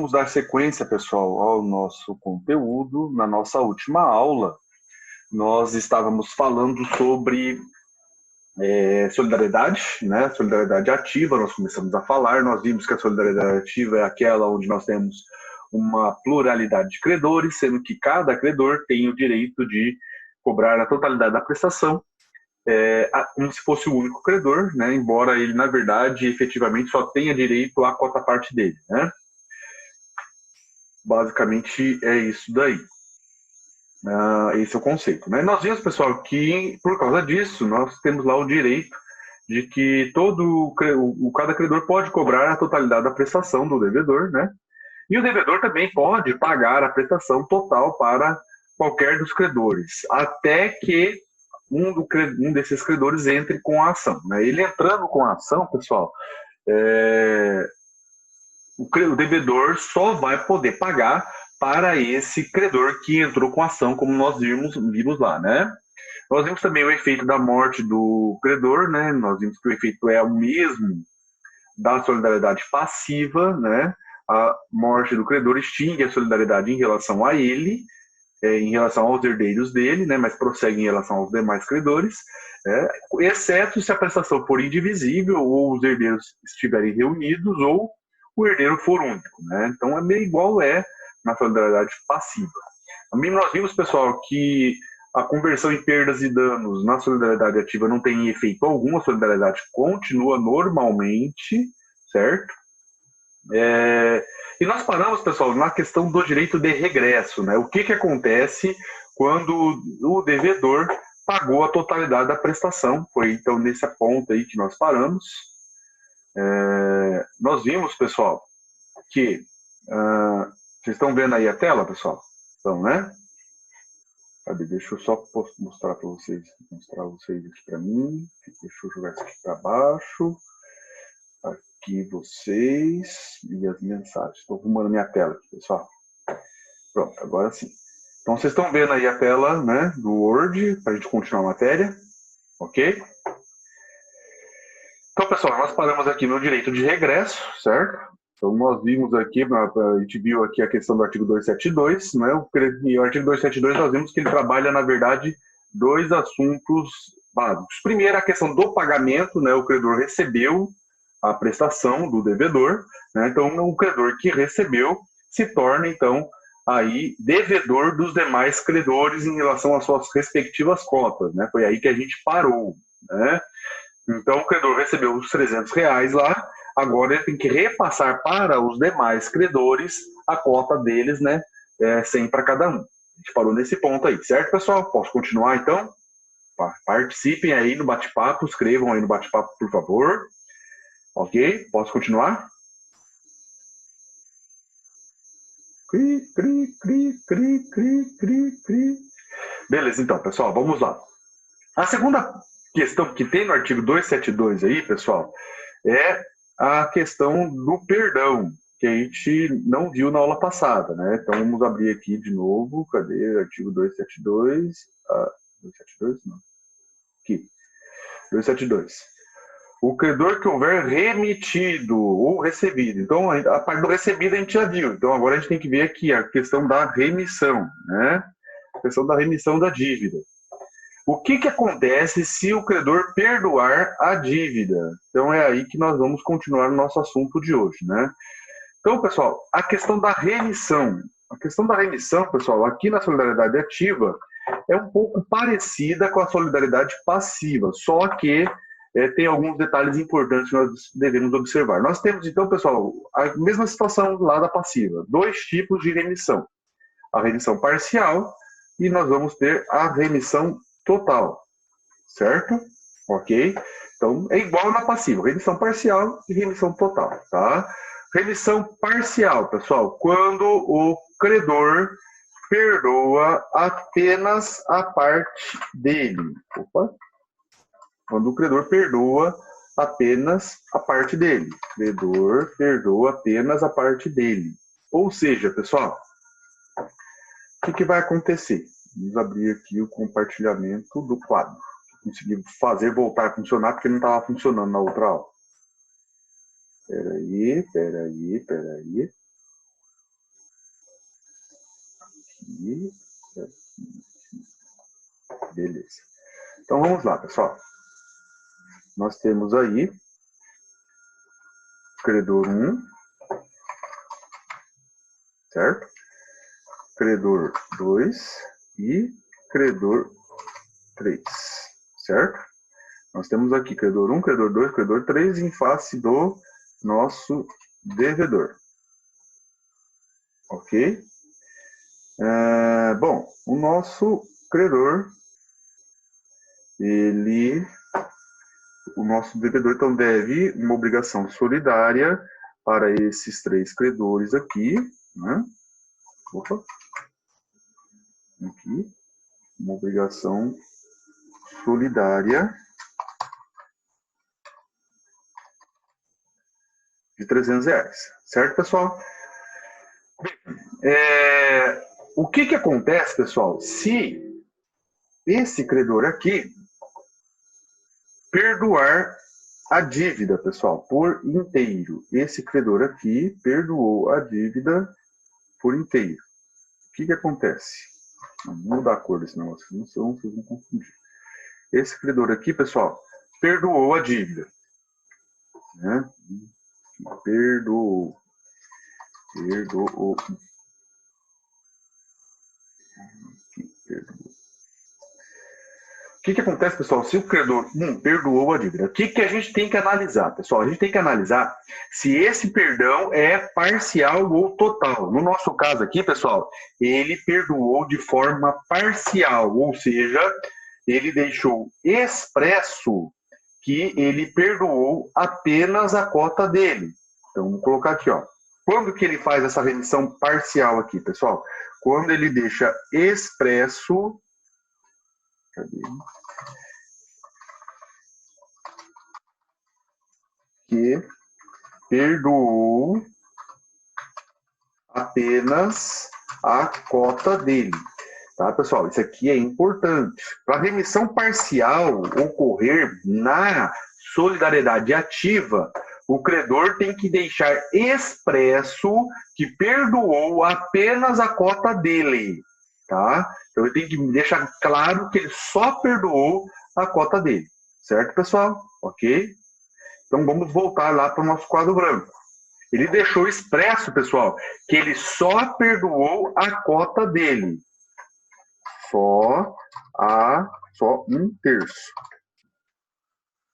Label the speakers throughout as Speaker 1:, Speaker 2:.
Speaker 1: vamos dar sequência, pessoal, ao nosso conteúdo. Na nossa última aula, nós estávamos falando sobre solidariedade, né? Solidariedade ativa, nós começamos a falar, nós vimos que a solidariedade ativa é aquela onde nós temos uma pluralidade de credores, sendo que cada credor tem o direito de cobrar a totalidade da prestação, como se fosse o único credor, né? Embora ele, na verdade, efetivamente só tenha direito à cota-parte dele, né? Basicamente é isso daí. Esse é o conceito, né? Nós vimos, pessoal, que por causa disso nós temos lá o direito de que cada credor pode cobrar a totalidade da prestação do devedor, né? E o devedor também pode pagar a prestação total para qualquer dos credores, até que um desses credores entre com a ação, né? Ele entrando com a ação, pessoal, o devedor só vai poder pagar para esse credor que entrou com a ação, como nós vimos lá, né? Nós vimos também o efeito da morte do credor, né? Nós vimos que o efeito é o mesmo da solidariedade passiva, né? A morte do credor extingue a solidariedade em relação a ele, em relação aos herdeiros dele, né? Mas prossegue em relação aos demais credores, exceto se a prestação for indivisível ou os herdeiros estiverem reunidos ou o herdeiro for único, né? Então é meio igual na solidariedade passiva. Também nós vimos, pessoal, que a conversão em perdas e danos na solidariedade ativa não tem efeito algum, a solidariedade continua normalmente, certo? E nós paramos, pessoal, na questão do direito de regresso, né? O que acontece quando o devedor pagou a totalidade da prestação? Foi então nesse ponto aí que nós paramos. Nós vimos, pessoal, que vocês estão vendo aí a tela, pessoal? Então, né? Cadê? Deixa eu só mostrar para vocês, aqui para mim. Deixa eu jogar isso aqui para baixo. Aqui vocês e as mensagens. Estou arrumando minha tela aqui, pessoal. Pronto, agora sim. Então, vocês estão vendo aí a tela, né, do Word, para a gente continuar a matéria. Ok? Então, pessoal, nós paramos aqui no direito de regresso, certo? Então, nós vimos aqui, a gente viu aqui a questão do artigo 272, né? E o artigo 272, nós vimos que ele trabalha, na verdade, dois assuntos básicos. Primeiro, a questão do pagamento, né? O credor recebeu a prestação do devedor, né? Então, o credor que recebeu se torna, então, aí devedor dos demais credores em relação às suas respectivas cotas, né? Foi aí que a gente parou, né? Então, o credor recebeu os R$300 lá, agora ele tem que repassar para os demais credores a cota deles, né? 100 para cada um. A gente parou nesse ponto aí, certo, pessoal? Posso continuar, então? Participem aí no bate-papo, escrevam aí no bate-papo, por favor. Ok? Posso continuar? Cri, cri, cri, cri, cri, cri, cri. Beleza, então, pessoal, vamos lá. A segunda questão que tem no artigo 272 aí, pessoal, é a questão do perdão, que a gente não viu na aula passada, né? Então, vamos abrir aqui de novo. Cadê o artigo 272? 272? Não. Aqui. 272. O credor que houver remitido ou recebido. Então, a parte do recebido a gente já viu. Então, agora a gente tem que ver aqui a questão da remissão, né? A questão da remissão da dívida. O que acontece se o credor perdoar a dívida? Então, é aí que nós vamos continuar no nosso assunto de hoje, né? Então, pessoal, a questão da remissão. A questão da remissão, pessoal, aqui na solidariedade ativa, é um pouco parecida com a solidariedade passiva, só que tem alguns detalhes importantes que nós devemos observar. Nós temos, então, pessoal, a mesma situação lá da passiva. Dois tipos de remissão. A remissão parcial e nós vamos ter a remissão total. Certo? Ok? Então, é igual na passiva. Remissão parcial e remissão total. Tá? Remissão parcial, pessoal, quando o credor perdoa apenas a parte dele. Opa! Quando o credor perdoa apenas a parte dele. O credor perdoa apenas a parte dele. Ou seja, pessoal, o que vai acontecer? Vamos abrir aqui o compartilhamento do quadro. Consegui fazer voltar a funcionar porque não estava funcionando na outra aula. Peraí. aqui. Beleza. Então vamos lá, pessoal. Nós temos aí credor 1, certo? Credor 2 e credor 3, certo? Nós temos aqui credor 1, credor 2, credor 3 em face do nosso devedor. Ok? Bom, o nosso credor, o nosso devedor, então, deve uma obrigação solidária para esses 3 credores aqui, né? Opa. Aqui. Uma obrigação solidária de R$300, certo, pessoal? O que acontece, pessoal, se esse credor aqui perdoar a dívida, pessoal, por inteiro? Esse credor aqui perdoou a dívida por inteiro. O que acontece? Vamos mudar a cor desse negócio, senão vocês vão confundir. Esse credor aqui, pessoal, perdoou a dívida, né? Perdoou. O que acontece, pessoal, se o credor perdoou a dívida? O que a gente tem que analisar, pessoal? A gente tem que analisar se esse perdão é parcial ou total. No nosso caso aqui, pessoal, ele perdoou de forma parcial, ou seja, ele deixou expresso que ele perdoou apenas a cota dele. Então, vamos colocar aqui, ó. Quando que ele faz essa remissão parcial aqui, pessoal? Quando ele deixa expresso... Cadê? Que perdoou apenas a cota dele. Tá, pessoal? Isso aqui é importante. Para a remissão parcial ocorrer na solidariedade ativa, o credor tem que deixar expresso que perdoou apenas a cota dele. Tá? Então, ele tem que deixar claro que ele só perdoou a cota dele. Certo, pessoal? Ok? Então, vamos voltar lá para o nosso quadro branco. Ele deixou expresso, pessoal, que ele só perdoou a cota dele. Só 1/3.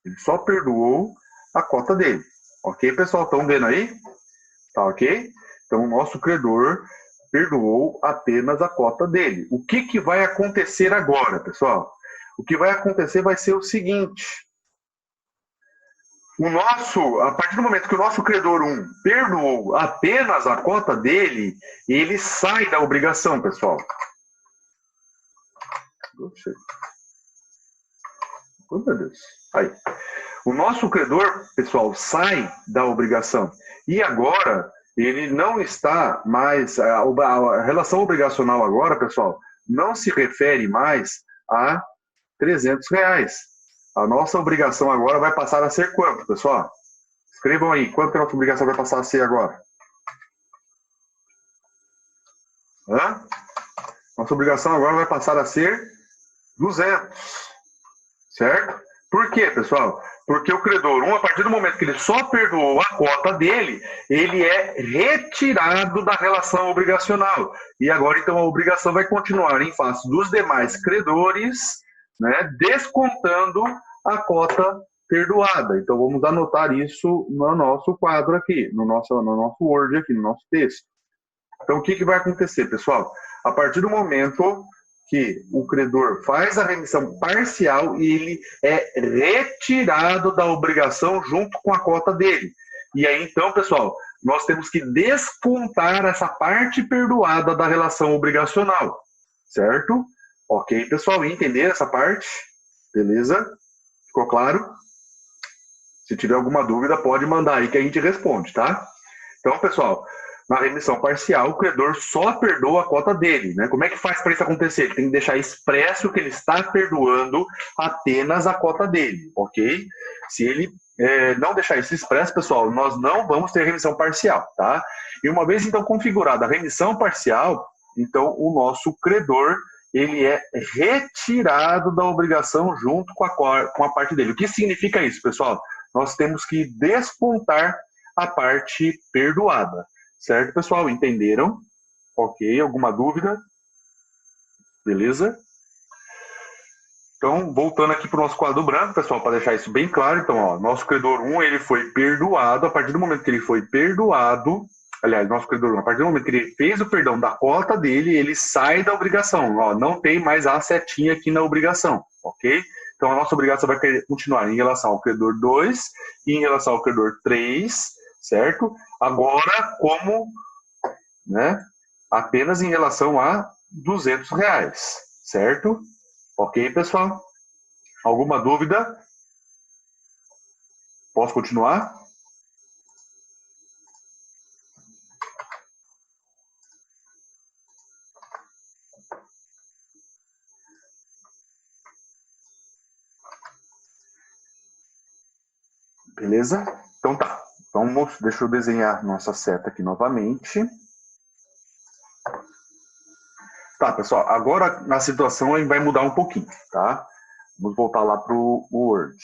Speaker 1: Ele só perdoou a cota dele. Ok, pessoal? Estão vendo aí? Tá ok? Então, o nosso credor perdoou apenas a cota dele. O que vai acontecer agora, pessoal? O que vai acontecer vai ser o seguinte. A partir do momento que o nosso credor 1 perdoou apenas a cota dele, ele sai da obrigação, pessoal. Oh, meu Deus. Aí. O nosso credor, pessoal, sai da obrigação. E agora, ele não está mais... A relação obrigacional agora, pessoal, não se refere mais a R$300. A nossa obrigação agora vai passar a ser quanto, pessoal? Escrevam aí, quanto que a nossa obrigação vai passar a ser agora? Nossa obrigação agora vai passar a ser 200, certo? Por quê, pessoal? Porque o credor 1, a partir do momento que ele só perdoou a cota dele, ele é retirado da relação obrigacional. E agora, então, a obrigação vai continuar em face dos demais credores, né, descontando a cota perdoada. Então, vamos anotar isso no nosso quadro aqui, no nosso Word aqui, no nosso texto. Então, o que vai acontecer, pessoal? A partir do momento que o credor faz a remissão parcial e ele é retirado da obrigação junto com a cota dele. E aí, então, pessoal, nós temos que descontar essa parte perdoada da relação obrigacional, certo? Ok, pessoal, entender essa parte? Beleza? Ficou claro? Se tiver alguma dúvida, pode mandar aí que a gente responde, tá? Então, pessoal, na remissão parcial, o credor só perdoa a cota dele, né? Como é que faz para isso acontecer? Ele tem que deixar expresso que ele está perdoando apenas a cota dele, ok? Se ele não deixar isso expresso, pessoal, nós não vamos ter remissão parcial, tá? E uma vez, então, configurada a remissão parcial, Então, o nosso credor, ele é retirado da obrigação junto com a parte dele. O que significa isso, pessoal? Nós temos que descontar a parte perdoada. Certo, pessoal? Entenderam? Ok, alguma dúvida? Beleza? Então, voltando aqui para o nosso quadro branco, pessoal, para deixar isso bem claro. Então, ó, nosso credor 1, ele foi perdoado. A partir do momento que ele foi perdoado, aliás, nosso credor 1, a partir do momento que ele fez o perdão da cota dele, ele sai da obrigação. Ó, não tem mais a setinha aqui na obrigação, ok? Então, a nossa obrigação vai continuar em relação ao credor 2 e em relação ao credor 3, certo? Agora, como, né, apenas em relação a R$200, certo? Ok, pessoal? Alguma dúvida? Posso continuar? Beleza? Então tá. Então, deixa eu desenhar nossa seta aqui novamente. Tá, pessoal. Agora a situação vai mudar um pouquinho, tá? Vamos voltar lá para o Word.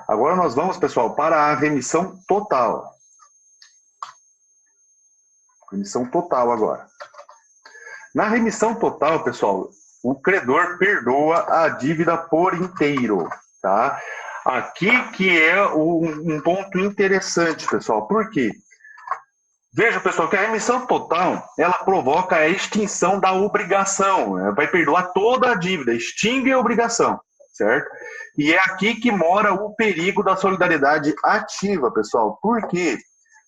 Speaker 1: Agora nós vamos, pessoal, para a remissão total. Remissão total agora. Na remissão total, pessoal, o credor perdoa a dívida por inteiro, tá? Aqui que é um ponto interessante, pessoal. Por quê? Veja, pessoal, que a remissão total, ela provoca a extinção da obrigação. Ela vai perdoar toda a dívida, extingue a obrigação, certo? E é aqui que mora o perigo da solidariedade ativa, pessoal. Por quê?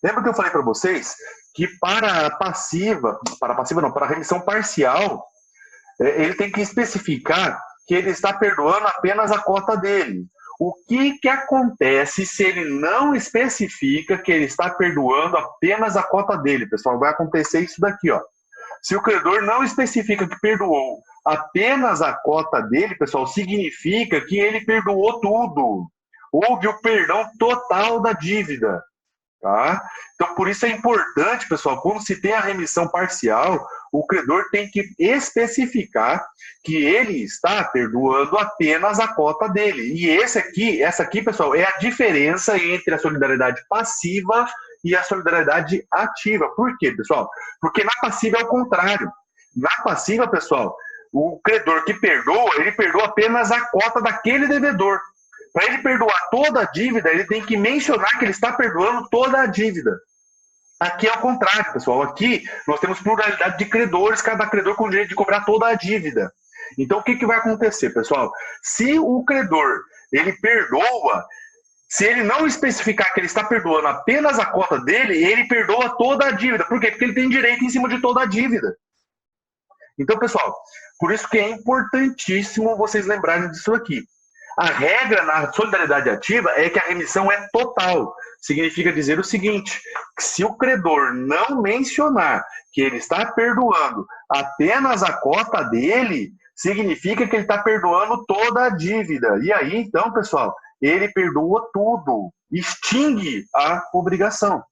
Speaker 1: Lembra que eu falei para vocês que para a remissão parcial, ele tem que especificar que ele está perdoando apenas a cota dele. O que acontece se ele não especifica que ele está perdoando apenas a cota dele, pessoal? Vai acontecer isso daqui, ó. Se o credor não especifica que perdoou apenas a cota dele, pessoal, significa que ele perdoou tudo. Houve o perdão total da dívida. Tá? Então, por isso é importante, pessoal, quando se tem a remissão parcial, o credor tem que especificar que ele está perdoando apenas a cota dele. E essa aqui, pessoal, é a diferença entre a solidariedade passiva e a solidariedade ativa. Por quê, pessoal? Porque na passiva é o contrário. Na passiva, pessoal, o credor que perdoa, ele perdoa apenas a cota daquele devedor. Para ele perdoar toda a dívida, ele tem que mencionar que ele está perdoando toda a dívida. Aqui é o contrário, pessoal. Aqui nós temos pluralidade de credores, cada credor com o direito de cobrar toda a dívida. Então, o que vai acontecer, pessoal? Se o credor, ele perdoa, se ele não especificar que ele está perdoando apenas a cota dele, ele perdoa toda a dívida. Por quê? Porque ele tem direito em cima de toda a dívida. Então, pessoal, por isso que é importantíssimo vocês lembrarem disso aqui. A regra na solidariedade ativa é que a remissão é total. Significa dizer o seguinte, que se o credor não mencionar que ele está perdoando apenas a cota dele, significa que ele está perdoando toda a dívida. E aí, então, pessoal, ele perdoa tudo, extingue a obrigação.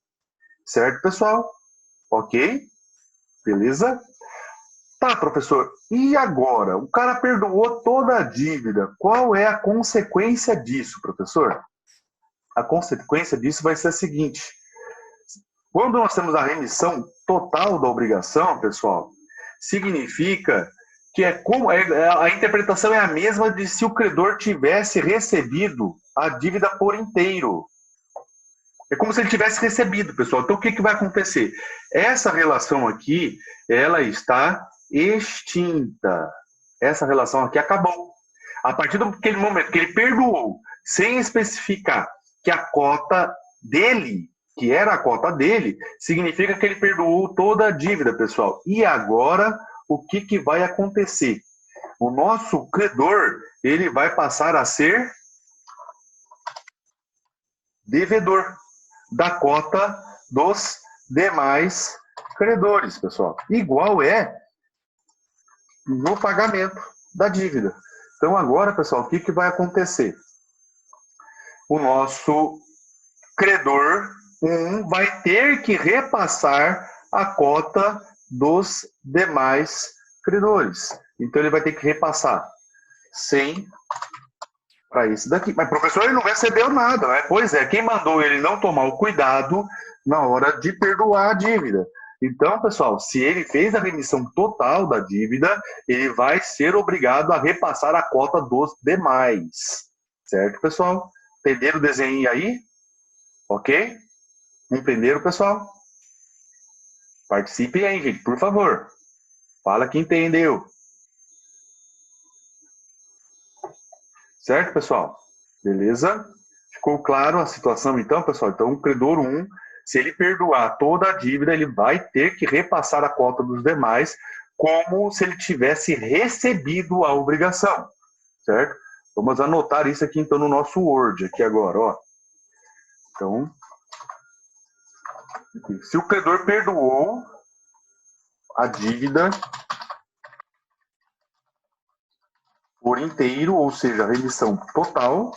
Speaker 1: Certo, pessoal? Ok? Beleza? Tá, professor, e agora? O cara perdoou toda a dívida. Qual é a consequência disso, professor? A consequência disso vai ser a seguinte. Quando nós temos a remissão total da obrigação, pessoal, significa que a interpretação é a mesma de se o credor tivesse recebido a dívida por inteiro. É como se ele tivesse recebido, pessoal. Então, o que vai acontecer? Essa relação aqui, ela está extinta. Essa relação aqui acabou. A partir daquele momento que ele perdoou, sem especificar que a cota dele, que era a cota dele, significa que ele perdoou toda a dívida, pessoal. E agora, o que vai acontecer? O nosso credor, ele vai passar a ser devedor da cota dos demais credores, pessoal. Igual é no pagamento da dívida. Então, agora, pessoal, o que vai acontecer? O nosso credor 1 vai ter que repassar a cota dos demais credores. Então, ele vai ter que repassar 100 para esse daqui. Mas, professor, ele não recebeu nada, né? Pois é, quem mandou ele não tomar o cuidado na hora de perdoar a dívida. Então, pessoal, se ele fez a remissão total da dívida, ele vai ser obrigado a repassar a cota dos demais. Certo, pessoal? Entenderam o desenho aí? Ok? Entenderam, pessoal? Participem aí, gente, por favor. Fala que entendeu. Certo, pessoal? Beleza? Ficou claro a situação, então, pessoal? Então, o credor 1, se ele perdoar toda a dívida, ele vai ter que repassar a cota dos demais como se ele tivesse recebido a obrigação. Certo? Vamos anotar isso aqui, então, no nosso Word, aqui agora, ó. Então, se o credor perdoou a dívida por inteiro, ou seja, a remissão total,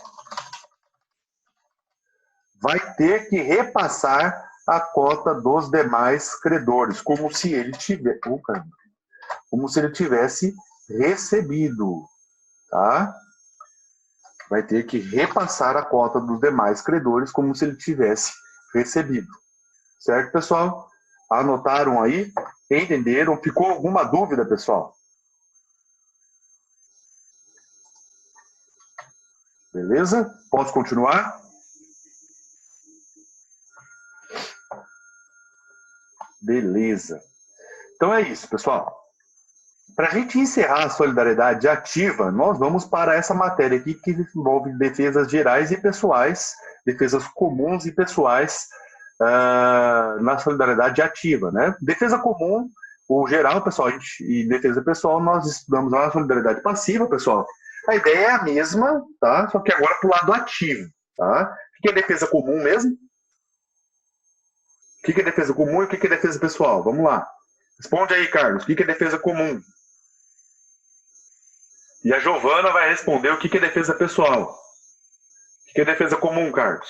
Speaker 1: vai ter que repassar a cota dos demais credores, como se ele tivesse recebido, tá? Vai ter que repassar a cota dos demais credores, como se ele tivesse recebido. Certo, pessoal? Anotaram aí? Entenderam? Ficou alguma dúvida, pessoal? Beleza? Posso continuar? Beleza. Então é isso, pessoal. Para a gente encerrar a solidariedade ativa, nós vamos para essa matéria aqui que envolve defesas gerais e pessoais, defesas comuns e pessoais na solidariedade ativa, né? Defesa comum, o geral, pessoal, e defesa pessoal, nós estudamos lá na solidariedade passiva, pessoal. A ideia é a mesma, tá? Só que agora para o lado ativo, tá? O que é defesa comum mesmo? O que é defesa comum e o que é defesa pessoal? Vamos lá. Responde aí, Carlos. O que é defesa comum? E a Giovana vai responder o que é defesa pessoal. O que é defesa comum, Carlos?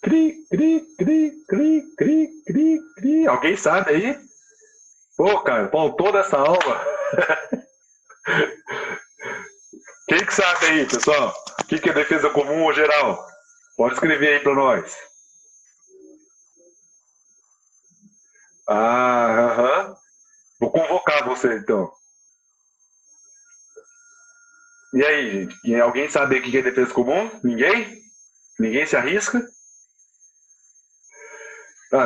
Speaker 1: Cri, cri, cri, cri, cri, cri, cri. Alguém sabe aí? Pô, cara, faltou dessa aula. Quem que sabe aí, pessoal? O que é defesa comum ou geral? Pode escrever aí para nós. Aham. Vou convocar você, então. E aí, gente? Alguém sabe o que é defesa comum? Ninguém? Ninguém se arrisca?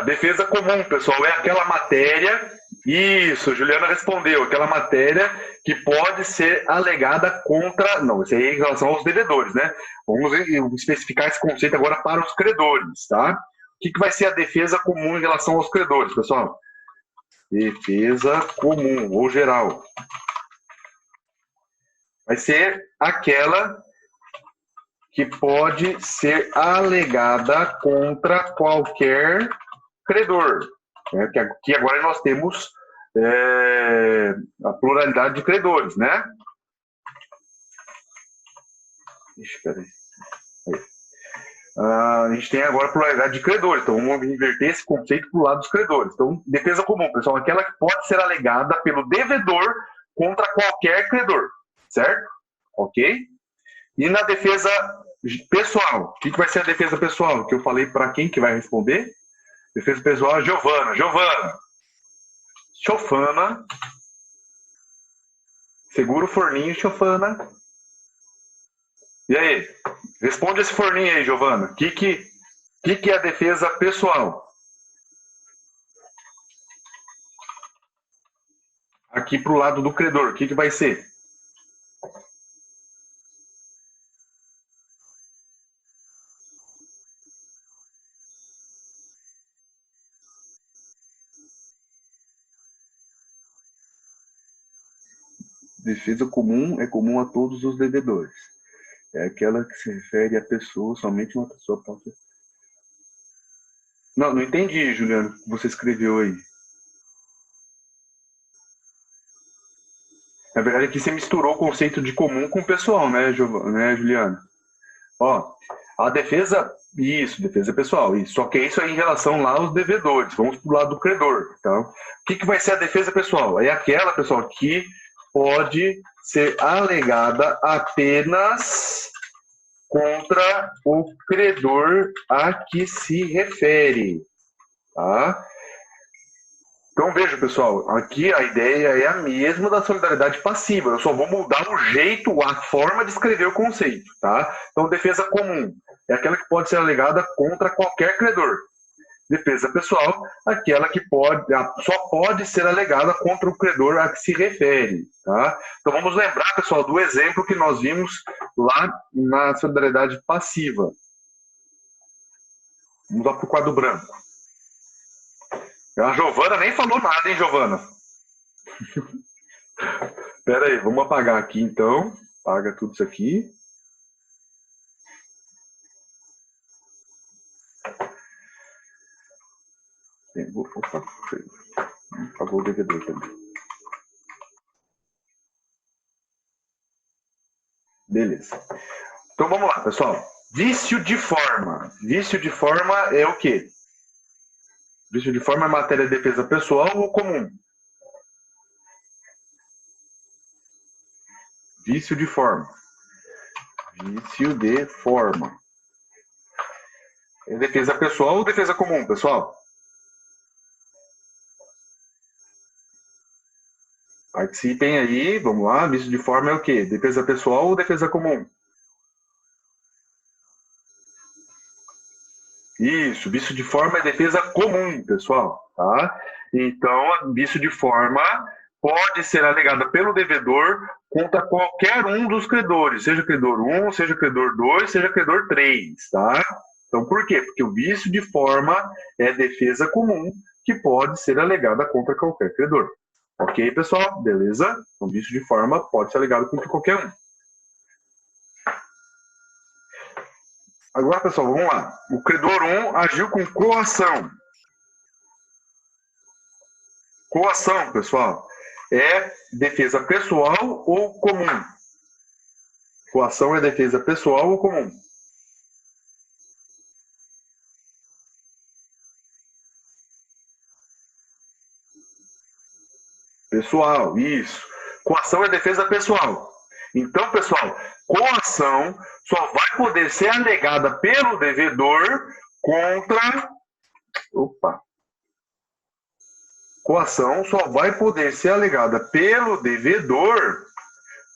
Speaker 1: Defesa comum, pessoal, é aquela matéria... Isso, Juliana respondeu. Aquela matéria que pode ser alegada contra... Não, isso aí é em relação aos devedores, né? Vamos especificar esse conceito agora para os credores, tá? O que vai ser a defesa comum em relação aos credores, pessoal? Defesa comum, ou geral. Vai ser aquela que pode ser alegada contra qualquer credor. Que agora nós temos a pluralidade de credores, né? Espera aí. A gente tem agora a pluralidade de credores, então vamos inverter esse conceito para o lado dos credores. Então, defesa comum, pessoal, aquela que pode ser alegada pelo devedor contra qualquer credor, certo? Ok? E na defesa pessoal, o que vai ser a defesa pessoal? Que eu falei para quem que vai responder? Defesa pessoal, Giovana. Chofana. Segura o forninho, Chofana. E aí? Responde esse forninho aí, Giovana. O que é a defesa pessoal? Aqui para o lado do credor, o que vai ser? Defesa comum é comum a todos os devedores. É aquela que se refere a pessoa, somente uma pessoa pode... Não entendi, Juliano, o que você escreveu aí. Na verdade, aqui você misturou o conceito de comum com pessoal, né, Juliano? Ó, A defesa, isso, defesa pessoal, isso. Só que isso é em relação lá aos devedores. Vamos para o lado do credor. Então, o que vai ser a defesa pessoal? É aquela, pessoal, que pode ser alegada apenas contra o credor a que se refere. Tá? Então, veja, pessoal, aqui a ideia é a mesma da solidariedade passiva. Eu só vou mudar o jeito, a forma de escrever o conceito. Tá? Então, defesa comum é aquela que pode ser alegada contra qualquer credor. Defesa pessoal, aquela que só pode ser alegada contra o credor a que se refere. Tá? Então, vamos lembrar, pessoal, do exemplo que nós vimos lá na solidariedade passiva. Vamos lá para o quadro branco. A Giovana nem falou nada, hein, Giovana? Espera aí, vamos apagar aqui, então. Apaga tudo isso aqui. Opa, apagou o DVD também. Beleza. Então, vamos lá, pessoal. Vício de forma. Vício de forma é o quê? Vício de forma é matéria de defesa pessoal ou comum? Vício de forma. Vício de forma. É defesa pessoal ou defesa comum, pessoal? Participem aí, vamos lá. Vício de forma é o quê? Defesa pessoal ou defesa comum? Isso, vício de forma é defesa comum, pessoal. Tá? Então, vício de forma pode ser alegada pelo devedor contra qualquer um dos credores, seja credor 1, seja credor 2, seja credor 3. Tá? Então, por quê? Porque o vício de forma é defesa comum que pode ser alegada contra qualquer credor. Ok, pessoal? Beleza? Então, vício de forma pode ser alegado contra qualquer um. Agora, pessoal, vamos lá. O credor 1 agiu com coação. Coação, pessoal, é defesa pessoal ou comum? Coação é defesa pessoal ou comum? Pessoal, isso. Coação é defesa pessoal. Então, pessoal, coação só vai poder ser alegada pelo devedor contra... Coação só vai poder ser alegada pelo devedor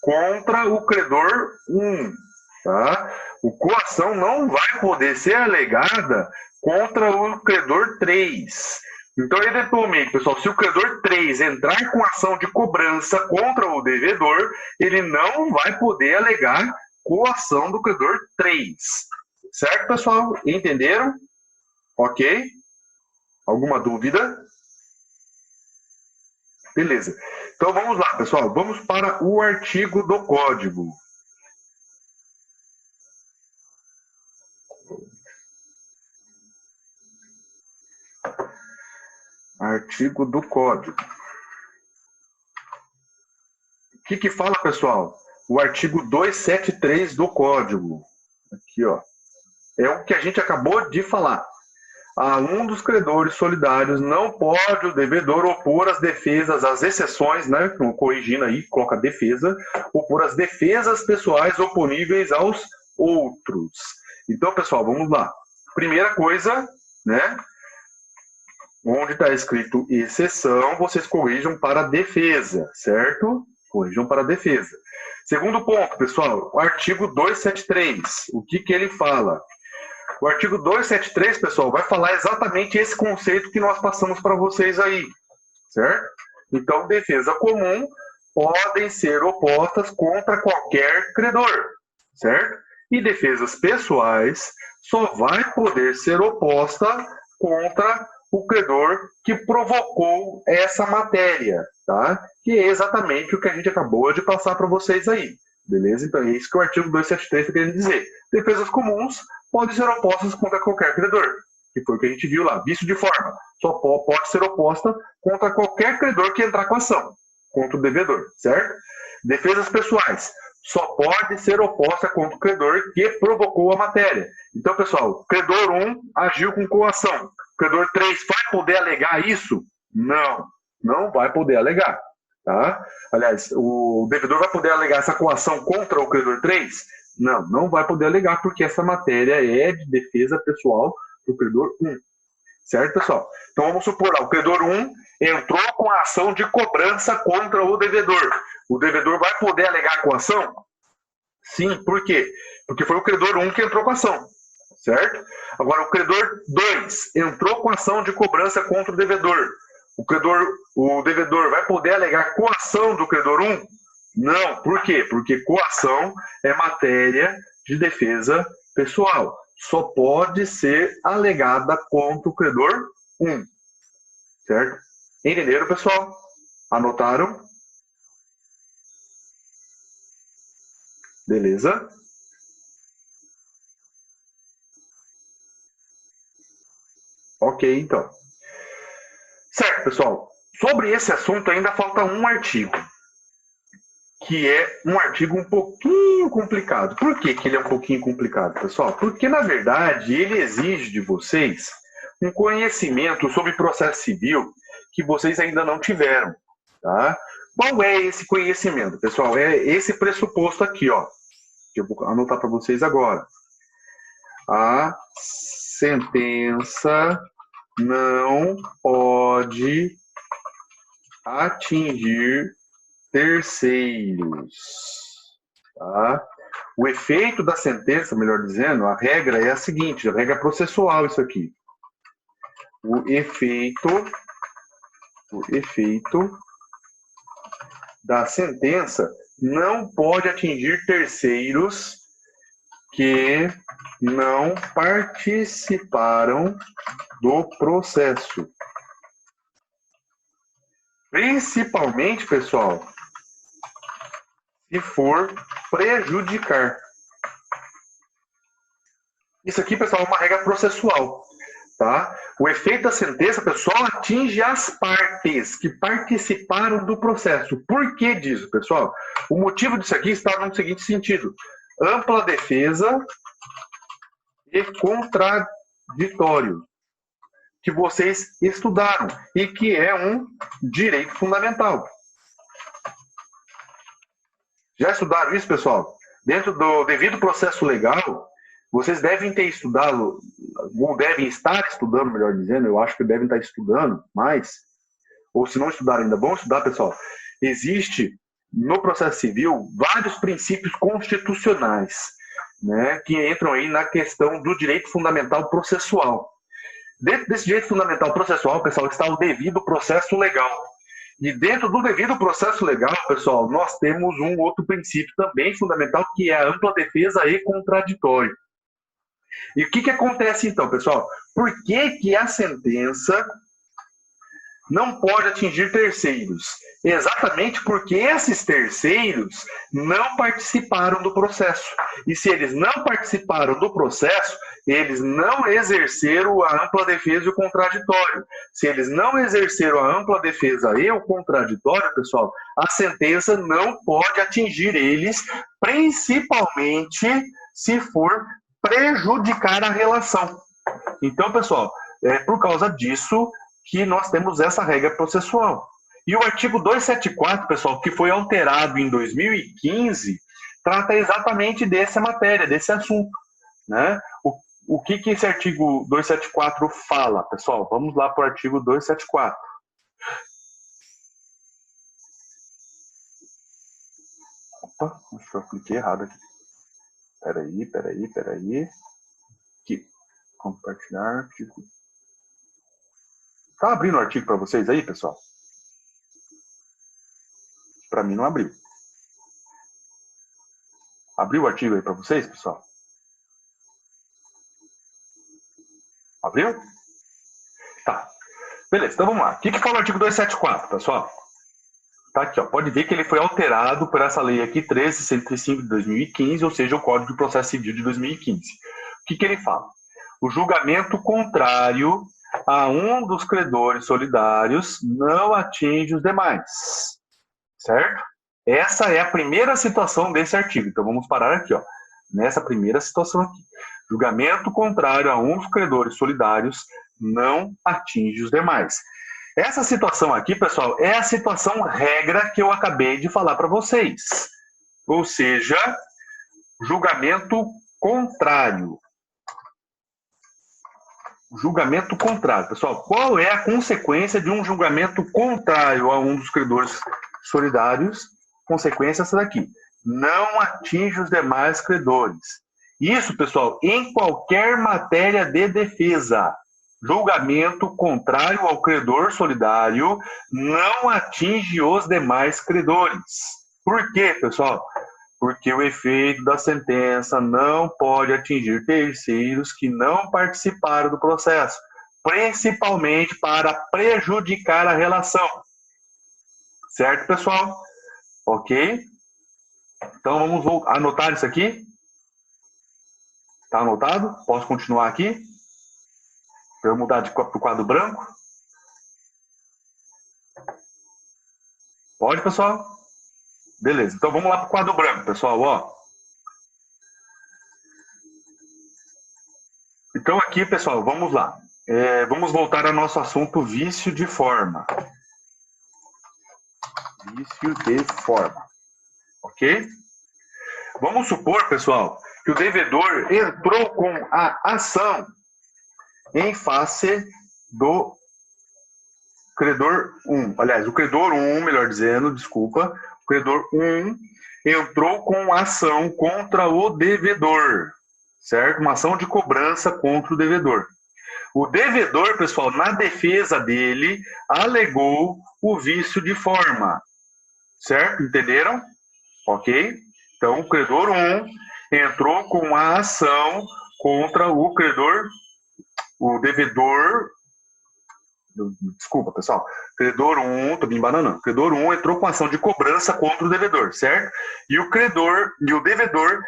Speaker 1: contra o credor 1. Tá? O coação não vai poder ser alegada contra o credor 3. Então, eventualmente, pessoal, se o credor 3 entrar com ação de cobrança contra o devedor, ele não vai poder alegar coação do credor 3. Certo, pessoal? Entenderam? Ok? Alguma dúvida? Beleza. Então, vamos lá, pessoal. Vamos para o artigo do código. Artigo do código. O que fala, pessoal? O artigo 273 do código. Aqui, ó. É o que a gente acabou de falar. A um dos credores solidários não pode o devedor opor as defesas, as exceções, né? Corrigindo aí, coloca defesa, opor as defesas pessoais oponíveis aos outros. Então, pessoal, vamos lá. Primeira coisa, né? Onde está escrito exceção, vocês corrijam para defesa, certo? Corrijam para defesa. Segundo ponto, pessoal, o artigo 273. O que ele fala? O artigo 273, pessoal, vai falar exatamente esse conceito que nós passamos para vocês aí, certo? Então, defesa comum podem ser opostas contra qualquer credor, certo? E defesas pessoais só vai poder ser oposta contra o credor que provocou essa matéria, tá? Que é exatamente o que a gente acabou de passar para vocês aí, beleza? Então, é isso que o artigo 273 está querendo dizer. Defesas comuns podem ser opostas contra qualquer credor, que foi o que a gente viu lá. Vício de forma só pode ser oposta contra qualquer credor que entrar com ação, contra o devedor, certo? Defesas pessoais só pode ser oposta contra o credor que provocou a matéria. Então, pessoal, credor 1 agiu com coação. Credor 3 vai poder alegar isso? Não, não vai poder alegar. Tá? Aliás, o devedor vai poder alegar essa coação contra o credor 3? Não, não vai poder alegar, porque essa matéria é de defesa pessoal do credor 1. Certo, pessoal? Então, vamos supor, o credor 1 entrou com a ação de cobrança contra o devedor. O devedor vai poder alegar a coação? Sim, por quê? Porque foi o credor 1 que entrou com a ação. Certo? Agora, o credor 2 entrou com a ação de cobrança contra o devedor. O devedor vai poder alegar coação do credor 1? Não. Por quê? Porque coação é matéria de defesa pessoal. Só pode ser alegada contra o credor 1. Certo? Entenderam, pessoal? Anotaram? Beleza? Ok, então. Certo, pessoal. Sobre esse assunto ainda falta um artigo, que é um artigo um pouquinho complicado. Por que ele é um pouquinho complicado, pessoal? Porque, na verdade, ele exige de vocês um conhecimento sobre processo civil que vocês ainda não tiveram. Tá? Qual é esse conhecimento, pessoal? É esse pressuposto aqui, ó, que eu vou anotar para vocês agora. A sentença não pode atingir terceiros. Tá? O efeito da sentença, melhor dizendo, a regra é a seguinte, a regra processual isso aqui. O efeito da sentença não pode atingir terceiros que não participaram do processo. Principalmente, pessoal, se for prejudicar. Isso aqui, pessoal, é uma regra processual. Tá? O efeito da sentença, pessoal, atinge as partes que participaram do processo. Por que disso, pessoal? O motivo disso aqui está no seguinte sentido. Ampla defesa e contraditório, que vocês estudaram e que é um direito fundamental. Já estudaram isso, pessoal? Dentro do devido processo legal, vocês devem ter estudado, ou devem estar estudando, melhor dizendo, eu acho que devem estar estudando mais, ou se não estudaram ainda, vão estudar, pessoal. Existe no processo civil vários princípios constitucionais, né, que entram aí na questão do direito fundamental processual. Dentro desse direito fundamental processual, pessoal, está o devido processo legal. E dentro do devido processo legal, pessoal, nós temos um outro princípio também fundamental, que é a ampla defesa e contraditório. E o que acontece então, pessoal? Por que a sentença não pode atingir terceiros? Exatamente porque esses terceiros não participaram do processo. E se eles não participaram do processo, eles não exerceram a ampla defesa e o contraditório. Se eles não exerceram a ampla defesa e o contraditório, pessoal, a sentença não pode atingir eles, principalmente se for prejudicar a relação. Então, pessoal, é por causa disso que nós temos essa regra processual. E o artigo 274, pessoal, que foi alterado em 2015, trata exatamente dessa matéria, desse assunto. Né? O que esse artigo 274 fala, pessoal? Vamos lá para o artigo 274. Opa, acho que eu cliquei errado aqui. Peraí. Aqui. Compartilhar artigo. Tá abrindo o artigo para vocês aí, pessoal? Para mim não abriu. Abriu o artigo aí para vocês, pessoal? Abriu? Tá. Beleza, então vamos lá. O que fala o artigo 274, pessoal? Tá aqui, ó. Pode ver que ele foi alterado por essa lei aqui, 13.105 de 2015, ou seja, o Código de Processo Civil de 2015. O que ele fala? O julgamento contrário a um dos credores solidários não atinge os demais. Certo? Essa é a primeira situação desse artigo. Então, vamos parar aqui, ó. Nessa primeira situação aqui. Julgamento contrário a um dos credores solidários não atinge os demais. Essa situação aqui, pessoal, é a situação regra que eu acabei de falar para vocês. Ou seja, julgamento contrário. Julgamento contrário. Pessoal, qual é a consequência de um julgamento contrário a um dos credores solidários? Consequência essa daqui. Não atinge os demais credores. Isso, pessoal, em qualquer matéria de defesa. Julgamento contrário ao credor solidário não atinge os demais credores. Por quê, pessoal? Porque o efeito da sentença não pode atingir terceiros que não participaram do processo, principalmente para prejudicar a relação. Certo, pessoal? Ok? Então, vamos anotar isso aqui. Está anotado? Posso continuar aqui? Para eu mudar para o quadro branco? Pode, pessoal? Beleza. Então, vamos lá para o quadro branco, pessoal. Ó. Então, aqui, pessoal, vamos lá. Vamos voltar ao nosso assunto vício de forma. Vício de forma. Ok? Vamos supor, pessoal, que o devedor entrou com a ação em face do credor 1. Aliás, o credor 1, melhor dizendo, desculpa, o credor 1 entrou com a ação contra o devedor, certo? Uma ação de cobrança contra o devedor. O devedor, pessoal, na defesa dele, alegou o vício de forma, certo? Entenderam? Ok? Então, o credor 1 entrou com a ação contra o credor, o devedor. Desculpa, pessoal. Credor 1, tô me embananando. Credor 1 entrou com ação de cobrança contra o devedor, certo? E o devedor,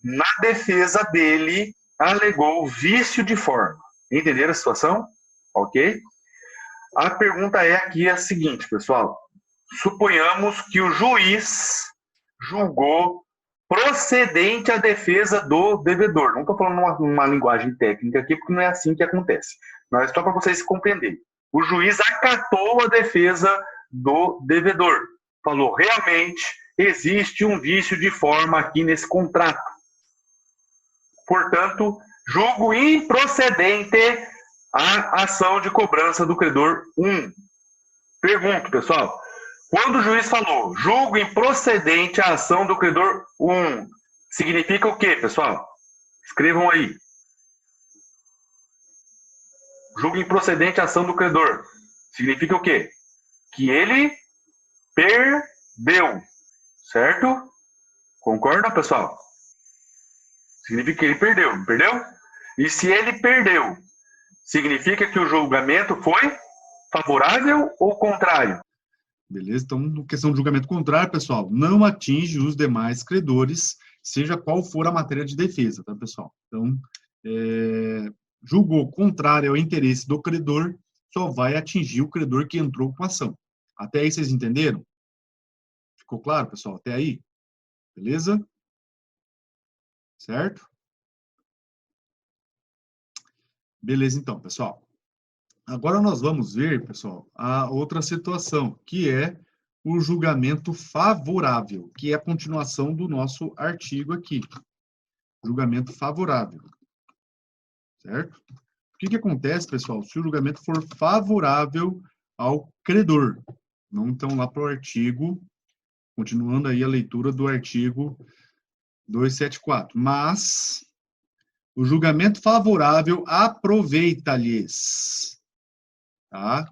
Speaker 1: na defesa dele, alegou vício de forma. Entenderam a situação? Ok? A pergunta é aqui a seguinte, pessoal. Suponhamos que o juiz julgou procedente a defesa do devedor. Não estou falando uma linguagem técnica aqui, porque não é assim que acontece. Mas só para vocês compreenderem. O juiz acatou a defesa do devedor. Falou, realmente existe um vício de forma aqui nesse contrato. Portanto, julgo improcedente a ação de cobrança do credor 1. Pergunto, pessoal, quando o juiz falou, julgo improcedente a ação do credor 1, significa o quê, pessoal? Escrevam aí. Julgo improcedente a ação do credor. Significa o quê? Que ele perdeu. Certo? Concordam, pessoal? Significa que ele perdeu, não perdeu? E se ele perdeu, significa que o julgamento foi favorável ou contrário?
Speaker 2: Beleza? Então, questão de julgamento contrário, pessoal, não atinge os demais credores, seja qual for a matéria de defesa, tá, pessoal? Então, julgou contrário ao interesse do credor, só vai atingir o credor que entrou com a ação. Até aí vocês entenderam? Ficou claro, pessoal? Até aí? Beleza? Certo? Beleza, então, pessoal. Agora nós vamos ver, pessoal, a outra situação, que é o julgamento favorável, que é a continuação do nosso artigo aqui. Julgamento favorável. Certo? O que acontece, pessoal, se o julgamento for favorável ao credor? Não, então, lá para o artigo, continuando aí a leitura do artigo 274. Mas o julgamento favorável aproveita-lhes. Tá?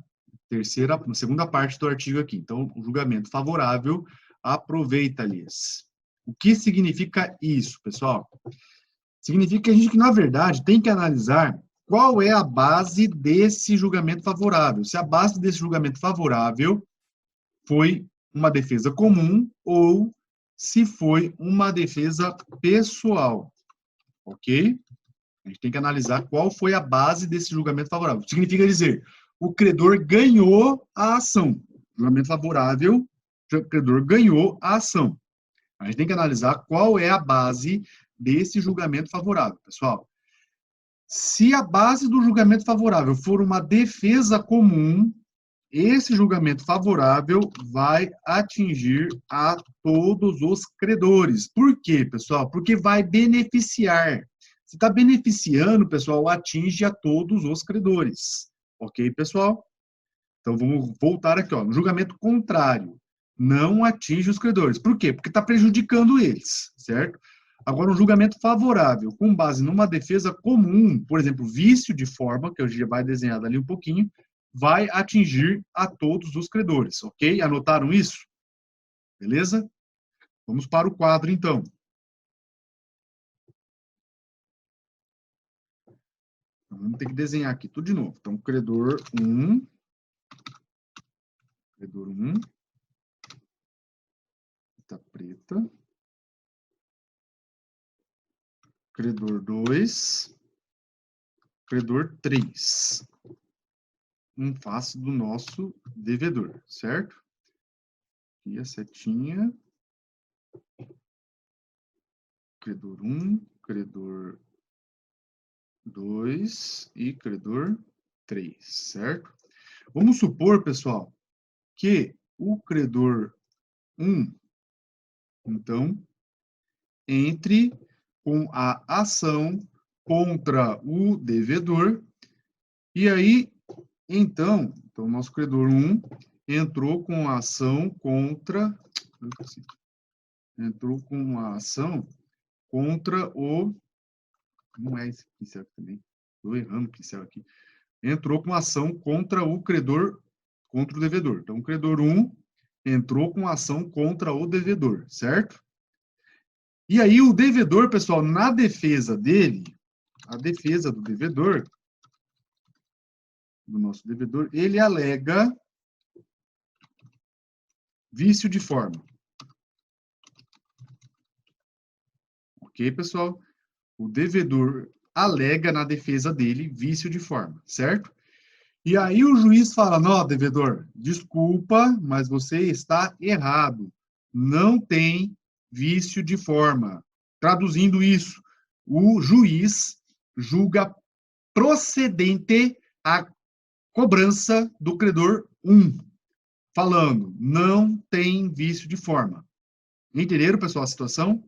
Speaker 2: Segunda parte do artigo aqui. Então, o julgamento favorável aproveita-lhes. O que significa isso, pessoal? Significa que a gente, na verdade, tem que analisar qual é a base desse julgamento favorável. Se a base desse julgamento favorável foi uma defesa comum ou se foi uma defesa pessoal. Ok? A gente tem que analisar qual foi a base desse julgamento favorável. Significa dizer, o credor ganhou a ação. Julgamento favorável o credor ganhou a ação. A gente tem que analisar qual é a base desse julgamento favorável, pessoal. Se a base do julgamento favorável for uma defesa comum, esse julgamento favorável vai atingir a todos os credores. Por quê, pessoal? Porque vai beneficiar. Se está beneficiando, pessoal, atinge a todos os credores. Ok, pessoal? Então, vamos voltar aqui, ó. No julgamento contrário, não atinge os credores. Por quê? Porque está prejudicando eles, certo? Agora, um julgamento favorável, com base numa defesa comum, por exemplo, vício de forma, que a gente já vai desenhar dali um pouquinho, vai atingir a todos os credores, ok? Anotaram isso? Beleza? Vamos para o quadro, então. Vamos ter que desenhar aqui tudo de novo. Então, credor 1, tá preta. Credor 2, credor 3. Um face do nosso devedor, certo? E a setinha. Credor 1, credor 2 e credor 3, certo? Vamos supor, pessoal, que o credor 1, então, entre com a ação contra o devedor, e aí, então nosso credor 1 entrou com a ação contra o, não é esse pincel aqui também, estou errando o pincel aqui, entrou com a ação contra o credor, contra o devedor. Então, o credor 1 entrou com a ação contra o devedor, certo? E aí, o devedor, pessoal, na defesa dele, a defesa do devedor, do nosso devedor, ele alega vício de forma. Ok, pessoal? O devedor alega na defesa dele vício de forma, certo? E aí o juiz fala, não, devedor, desculpa, mas você está errado. Não tem vício de forma. Traduzindo isso, o juiz julga procedente a cobrança do credor 1, falando, não tem vício de forma. Entenderam, pessoal, a situação?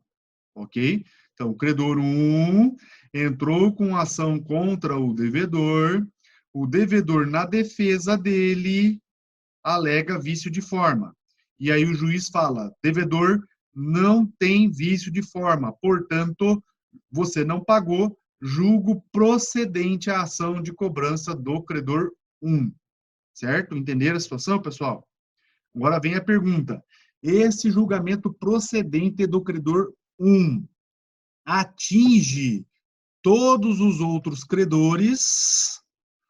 Speaker 2: Ok? Então, o credor 1 entrou com ação contra o devedor, na defesa dele, alega vício de forma. E aí o juiz fala, devedor não tem vício de forma, portanto, você não pagou, julgo procedente a ação de cobrança do credor 1. Certo? Entenderam a situação, pessoal? Agora vem a pergunta. Esse julgamento procedente do credor 1 atinge todos os outros credores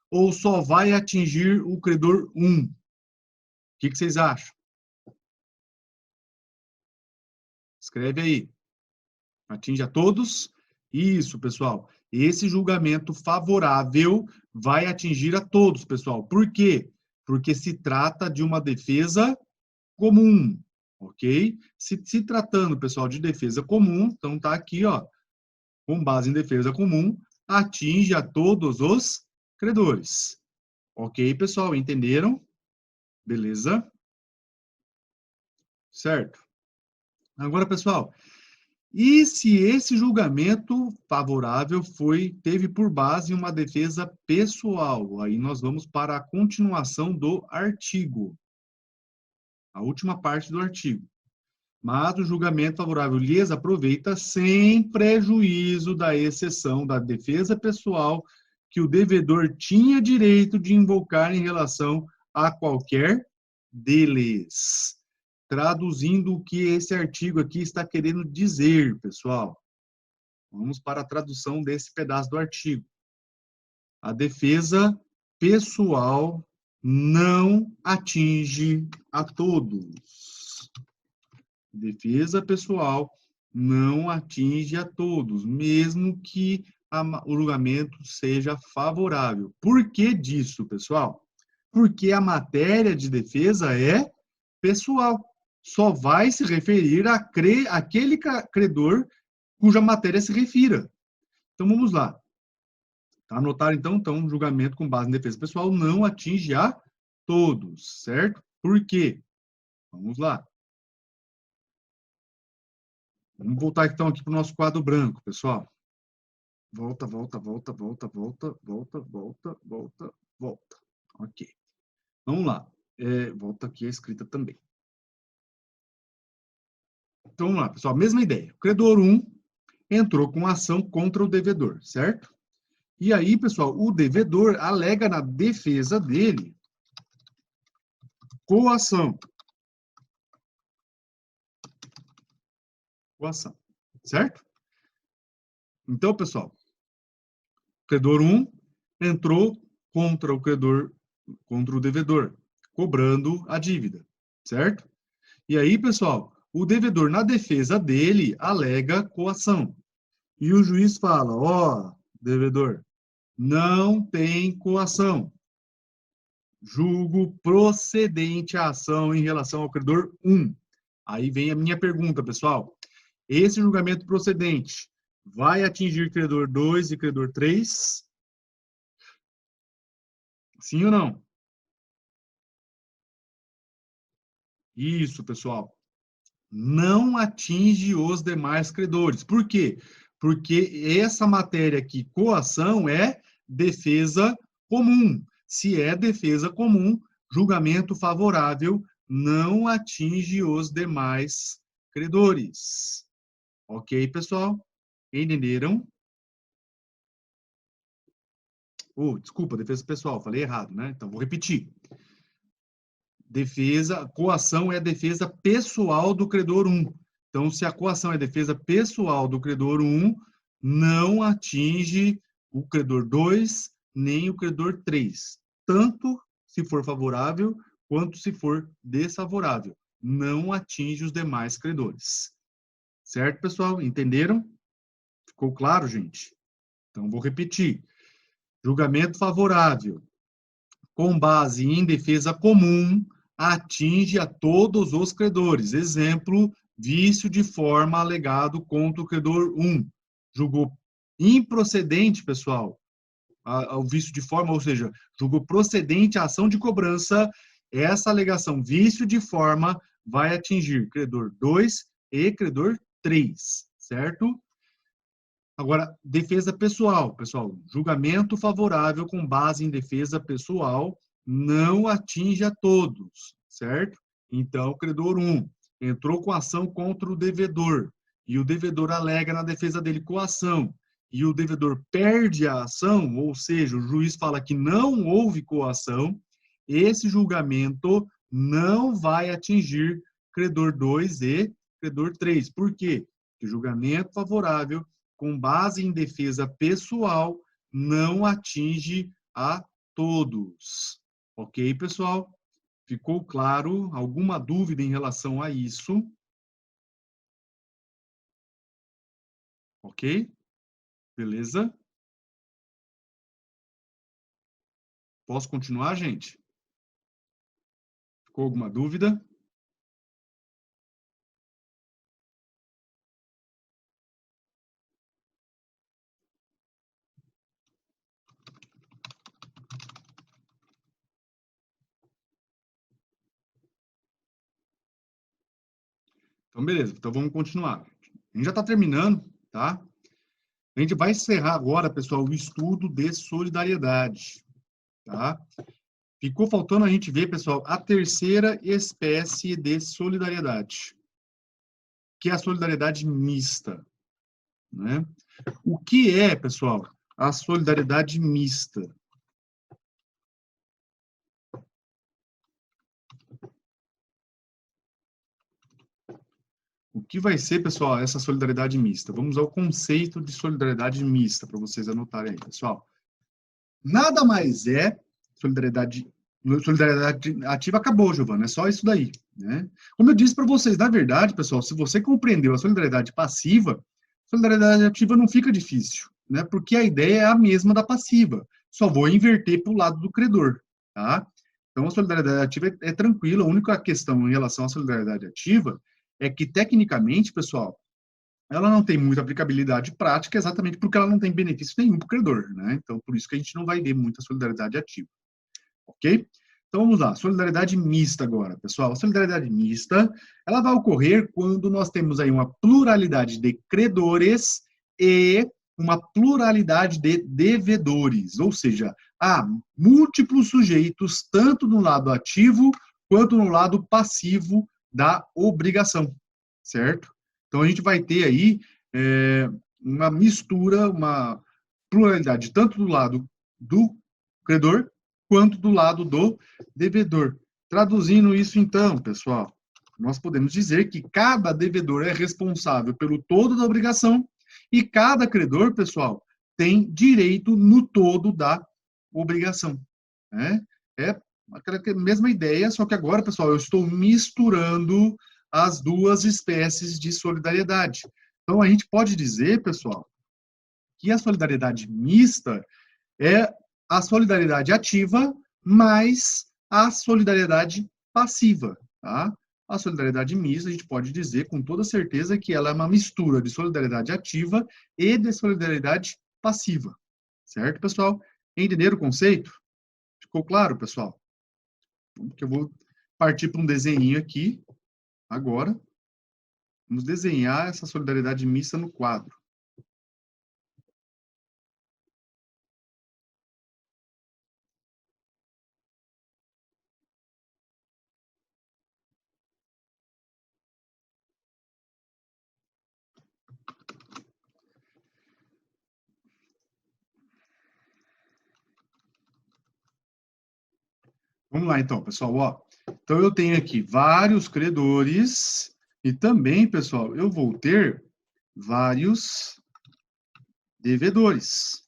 Speaker 2: ou só vai atingir o credor 1? O que vocês acham? Escreve aí. Atinge a todos? Isso, pessoal. Esse julgamento favorável vai atingir a todos, pessoal. Por quê? Porque se trata de uma defesa comum, ok? Se tratando, pessoal, de defesa comum, então tá aqui, ó, com base em defesa comum, atinge a todos os credores. Ok, pessoal? Entenderam? Beleza? Certo. Agora, pessoal, e se esse julgamento favorável teve por base uma defesa pessoal? Aí nós vamos para a continuação do artigo. A última parte do artigo. Mas o julgamento favorável lhes aproveita sem prejuízo da exceção da defesa pessoal que o devedor tinha direito de invocar em relação a qualquer deles. Traduzindo o que esse artigo aqui está querendo dizer, pessoal. Vamos para a tradução desse pedaço do artigo. A defesa pessoal não atinge a todos. Defesa pessoal não atinge a todos, mesmo que o julgamento seja favorável. Por que disso, pessoal? Porque a matéria de defesa é pessoal. só vai se referir àquele credor cuja matéria se refira. Então, vamos lá. Anotar, então, julgamento com base em defesa pessoal não atinge a todos, certo? Por quê? Vamos lá. Vamos voltar, então, aqui para o nosso quadro branco, pessoal. Volta. Ok. Vamos lá. Volta aqui a escrita também. Então, vamos lá, pessoal. Mesma ideia. O credor 1 entrou com ação contra o devedor, certo? E aí, pessoal, o devedor alega na defesa dele coação. Coação, certo? Então, pessoal, o credor 1 entrou contra o devedor, cobrando a dívida, certo? E aí, pessoal, o devedor, na defesa dele, alega coação. E o juiz fala, ó, devedor, não tem coação. Julgo procedente a ação em relação ao credor 1. Aí vem a minha pergunta, pessoal. Esse julgamento procedente vai atingir credor 2 e credor 3? Sim ou não? Isso, pessoal. Não atinge os demais credores. Por quê? Porque essa matéria aqui, coação, é defesa comum. Se é defesa comum, julgamento favorável não atinge os demais credores. Ok, pessoal? Entenderam? Desculpa, defesa pessoal, falei errado, né? Então, vou repetir. Coação é a defesa pessoal do credor 1. Então, se a coação é defesa pessoal do credor 1, não atinge o credor 2, nem o credor 3. Tanto se for favorável, quanto se for desfavorável. Não atinge os demais credores. Certo, pessoal? Entenderam? Ficou claro, gente? Então, vou repetir. Julgamento favorável, com base em defesa comum, atinge a todos os credores. Exemplo, vício de forma alegado contra o credor 1. Julgou improcedente, pessoal, o vício de forma, ou seja, julgou procedente a ação de cobrança. Essa alegação vício de forma vai atingir credor 2 e credor 3, certo? Agora, defesa pessoal, pessoal. Julgamento favorável com base em defesa pessoal não atinge a todos, certo? Então, o credor 1 entrou com ação contra o devedor e o devedor alega na defesa dele coação e o devedor perde a ação, ou seja, o juiz fala que não houve coação, esse julgamento não vai atingir credor 2 e credor 3. Por quê? Porque julgamento favorável com base em defesa pessoal não atinge a todos. Ok, pessoal? Ficou claro? Alguma dúvida em relação a isso? Ok? Beleza? Posso continuar, gente? Ficou alguma dúvida? Então, beleza. Então, vamos continuar. A gente já está terminando, tá? A gente vai encerrar agora, pessoal, o estudo de solidariedade, tá? Ficou faltando a gente ver, pessoal, a terceira espécie de solidariedade, que é a solidariedade mista, né? O que é, pessoal, a solidariedade mista? O que vai ser, pessoal, essa solidariedade mista? Vamos ao conceito de solidariedade mista, para vocês anotarem aí, pessoal. Nada mais é solidariedade ativa, acabou, Giovana, é só isso daí, né? Como eu disse para vocês, na verdade, pessoal, se você compreendeu a solidariedade passiva, a solidariedade ativa não fica difícil, né? Porque a ideia é a mesma da passiva, só vou inverter para o lado do credor, tá? Então, a solidariedade ativa é tranquila. A única questão em relação à solidariedade ativa é que, tecnicamente, pessoal, ela não tem muita aplicabilidade prática, exatamente porque ela não tem benefício nenhum para o credor, né? Então, por isso que a gente não vai ver muita solidariedade ativa, ok? Então, vamos lá, solidariedade mista agora, pessoal. A solidariedade mista, ela vai ocorrer quando nós temos aí uma pluralidade de credores e uma pluralidade de devedores, ou seja, há múltiplos sujeitos, tanto no lado ativo quanto no lado passivo da obrigação, certo? Então, a gente vai ter aí uma mistura, uma pluralidade, tanto do lado do credor quanto do lado do devedor. Traduzindo isso, então, pessoal, nós podemos dizer que cada devedor é responsável pelo todo da obrigação e cada credor, pessoal, tem direito no todo da obrigação. Né? É aquela mesma ideia, só que agora, pessoal, eu estou misturando as duas espécies de solidariedade. Então, a gente pode dizer, pessoal, que a solidariedade mista é a solidariedade ativa mais a solidariedade passiva, tá? A solidariedade mista, a gente pode dizer com toda certeza que ela é uma mistura de solidariedade ativa e de solidariedade passiva. Certo, pessoal? Entenderam o conceito? Ficou claro, pessoal? Porque eu vou partir para um desenho aqui, agora. Vamos desenhar essa solidariedade mista no quadro. Vamos lá, então, pessoal. Ó, então, eu tenho aqui vários credores e também, pessoal, eu vou ter vários devedores.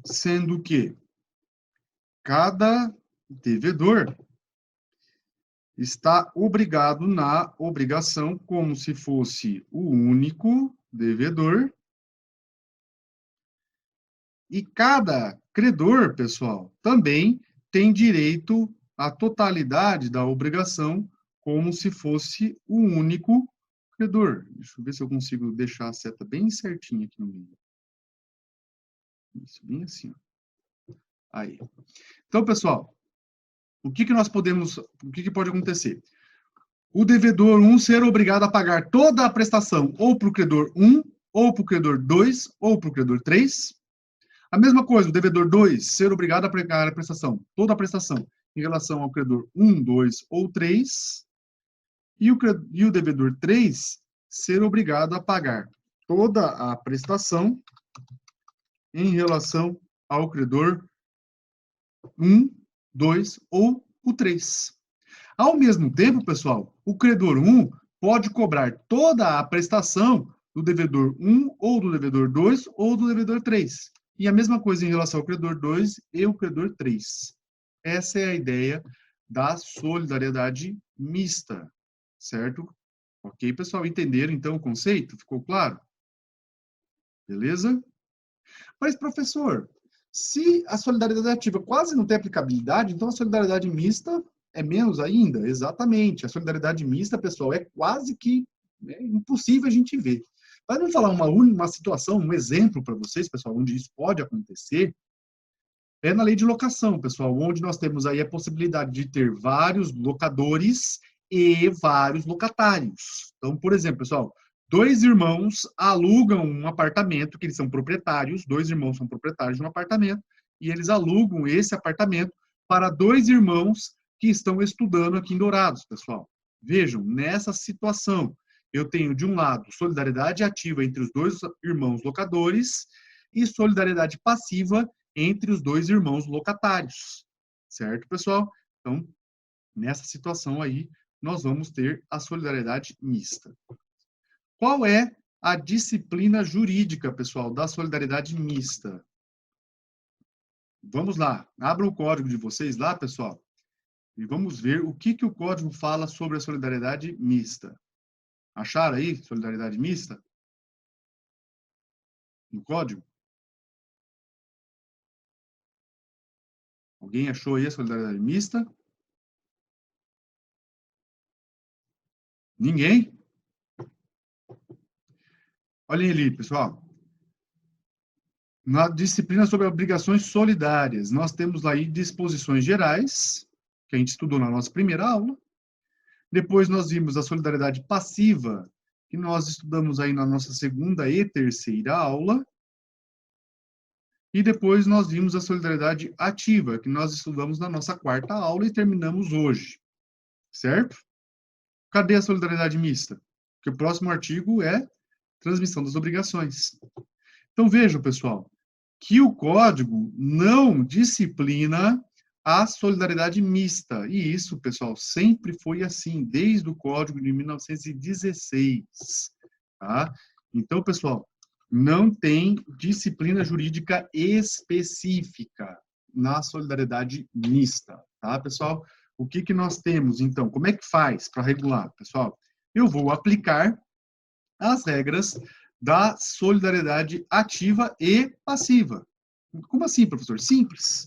Speaker 2: Sendo que cada devedor está obrigado na obrigação como se fosse o único devedor. E cada credor, pessoal, também tem direito à totalidade da obrigação como se fosse o único credor. Deixa eu ver se eu consigo deixar a seta bem certinha aqui no meio. Isso, bem assim. Ó. Aí. Então, pessoal, o que pode acontecer? O devedor 1 ser obrigado a pagar toda a prestação ou para o credor 1, ou para o credor 2, ou para o credor 3. A mesma coisa, o devedor 2 ser obrigado a pagar a prestação, toda a prestação, em relação ao credor 1, 2 ou 3. E o devedor 3 ser obrigado a pagar toda a prestação em relação ao credor 1, 2 ou o 3. Ao mesmo tempo, pessoal, o credor 1 pode cobrar toda a prestação do devedor 1 ou do devedor 2 ou do devedor 3. E a mesma coisa em relação ao credor 2 e o credor 3. Essa é a ideia da solidariedade mista, certo? Ok, pessoal? Entenderam, então, o conceito? Ficou claro? Beleza? Mas, professor, se a solidariedade ativa quase não tem aplicabilidade, então a solidariedade mista é menos ainda? Exatamente. A solidariedade mista, pessoal, é quase que impossível a gente ver. Mas vamos falar uma situação, um exemplo para vocês, pessoal, onde isso pode acontecer. É na lei de locação, pessoal, onde nós temos aí a possibilidade de ter vários locadores e vários locatários. Então, por exemplo, pessoal, dois irmãos alugam um apartamento, que eles são proprietários, dois irmãos são proprietários de um apartamento, e eles alugam esse apartamento para dois irmãos que estão estudando aqui em Dourados, pessoal. Vejam, nessa situação, eu tenho, de um lado, solidariedade ativa entre os dois irmãos locadores e solidariedade passiva entre os dois irmãos locatários. Certo, pessoal? Então, nessa situação aí, nós vamos ter a solidariedade mista. Qual é a disciplina jurídica, pessoal, da solidariedade mista? Vamos lá. Abra o código de vocês lá, pessoal, e vamos ver o que o código fala sobre a solidariedade mista. Acharam aí solidariedade mista? No código? Alguém achou aí a solidariedade mista? Ninguém? Olhem ali, pessoal. Na disciplina sobre obrigações solidárias, nós temos aí disposições gerais, que a gente estudou na nossa primeira aula. Depois nós vimos a solidariedade passiva, que nós estudamos aí na nossa segunda e terceira aula. E depois nós vimos a solidariedade ativa, que nós estudamos na nossa quarta aula e terminamos hoje. Certo? Cadê a solidariedade mista? Porque o próximo artigo é transmissão das obrigações. Então vejam, pessoal, que o código não disciplina a solidariedade mista. E isso, pessoal, sempre foi assim, desde o código de 1916. Tá? Então, pessoal, não tem disciplina jurídica específica na solidariedade mista. Tá, pessoal? O que nós temos, então? Como é que faz para regular, pessoal? Eu vou aplicar as regras da solidariedade ativa e passiva. Como assim, professor? Simples.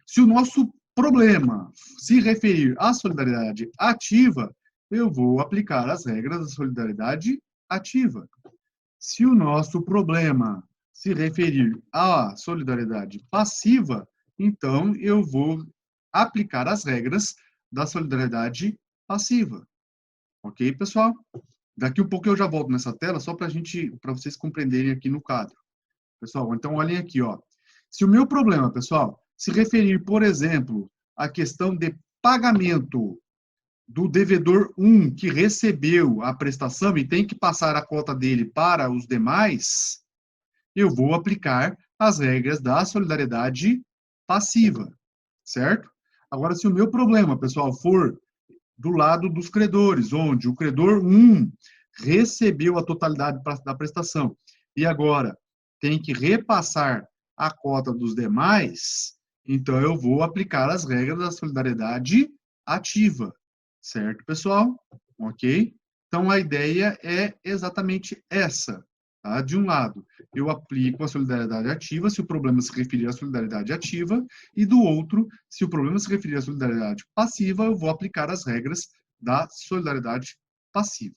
Speaker 2: Se o nosso problema se referir à solidariedade ativa, eu vou aplicar as regras da solidariedade ativa. Se o nosso problema se referir à solidariedade passiva, então eu vou aplicar as regras da solidariedade passiva. Ok, pessoal? Daqui um pouco eu já volto nessa tela, só para vocês compreenderem aqui no quadro. Pessoal, então olhem aqui, ó. Se o meu problema, pessoal, se referir, por exemplo, à questão de pagamento do devedor 1 que recebeu a prestação e tem que passar a cota dele para os demais, eu vou aplicar as regras da solidariedade passiva, certo? Agora, se o meu problema, pessoal, for do lado dos credores, onde o credor 1 recebeu a totalidade da prestação e agora tem que repassar a cota dos demais, então eu vou aplicar as regras da solidariedade ativa. Certo, pessoal? Ok? Então, a ideia é exatamente essa. Tá? De um lado, eu aplico a solidariedade ativa, se o problema se referir à solidariedade ativa, e do outro, se o problema se referir à solidariedade passiva, eu vou aplicar as regras da solidariedade passiva.